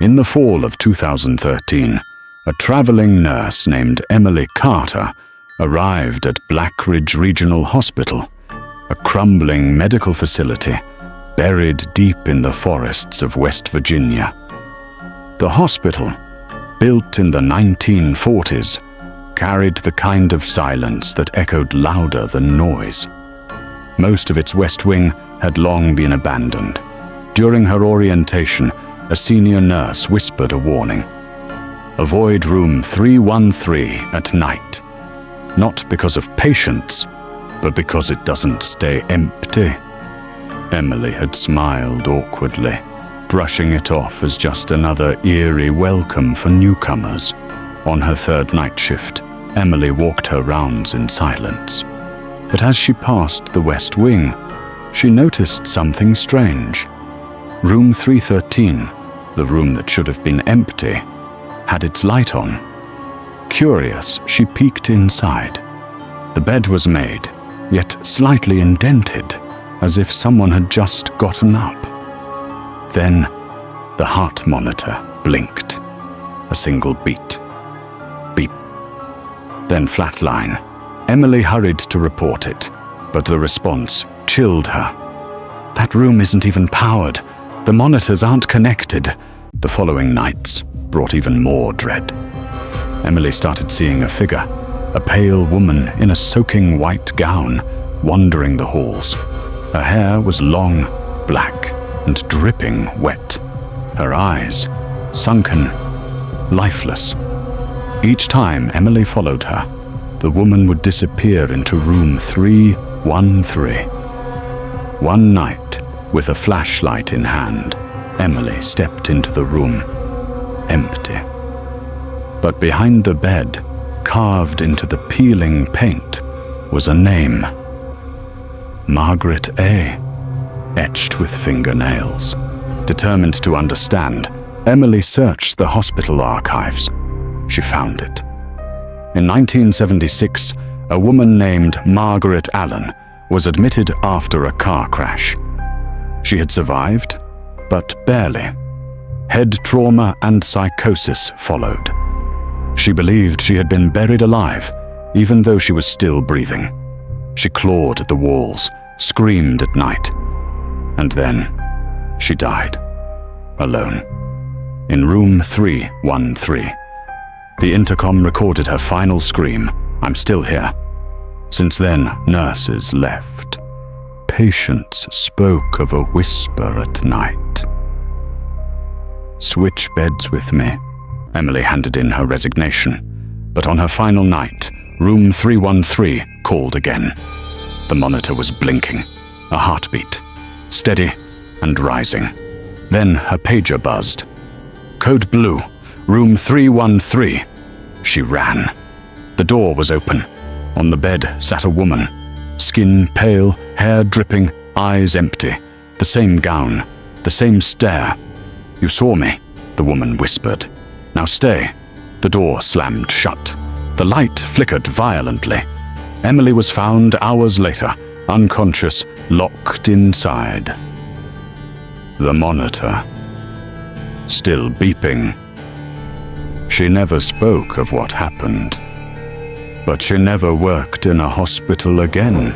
In the fall of 2013, a traveling nurse named Emily Carter arrived at Blackridge Regional Hospital, a crumbling medical facility buried deep in the forests of West Virginia. The hospital, built in the 1940s, carried the kind of silence that echoed louder than noise. Most of its west wing had long been abandoned. During her orientation, a senior nurse whispered a warning. Avoid room 313 at night. Not because of patients, but because it doesn't stay empty. Emily had smiled awkwardly, brushing it off as just another eerie welcome for newcomers. On her third night shift, Emily walked her rounds in silence. But as she passed the west wing, she noticed something strange. Room 313, the room that should have been empty, had its light on. Curious, she peeked inside. The bed was made, yet slightly indented, as if someone had just gotten up. Then, the heart monitor blinked. A single beat. Beep. Then flatline. Emily hurried to report it, but the response chilled her. That room isn't even powered. The monitors aren't connected. The following nights brought even more dread. Emily started seeing a figure, a pale woman in a soaking white gown, wandering the halls. Her hair was long, black, and dripping wet. Her eyes, sunken, lifeless. Each time Emily followed her, the woman would disappear into room 313. One night, with a flashlight in hand, Emily stepped into the room, empty. But behind the bed, carved into the peeling paint, was a name. Margaret A., etched with fingernails. Determined to understand, Emily searched the hospital archives. She found it. In 1976, a woman named Margaret Allen was admitted after a car crash. She had survived, but barely. Head trauma and psychosis followed. She believed she had been buried alive, even though she was still breathing. She clawed at the walls, screamed at night, and then she died, alone, in room 313. The intercom recorded her final scream, "I'm still here." Since then, nurses left. Patients spoke of a whisper at night. "Switch beds with me." Emily handed in her resignation. But on her final night, room 313 called again. The monitor was blinking, a heartbeat, steady and rising. Then her pager buzzed. "Code blue, room 313. She ran. The door was open. On the bed sat a woman, skin pale, hair dripping, eyes empty, the same gown, the same stare. "You saw me," the woman whispered. "Now stay." The door slammed shut. The light flickered violently. Emily was found hours later, unconscious, locked inside. The monitor, still beeping. She never spoke of what happened, but she never worked in a hospital again.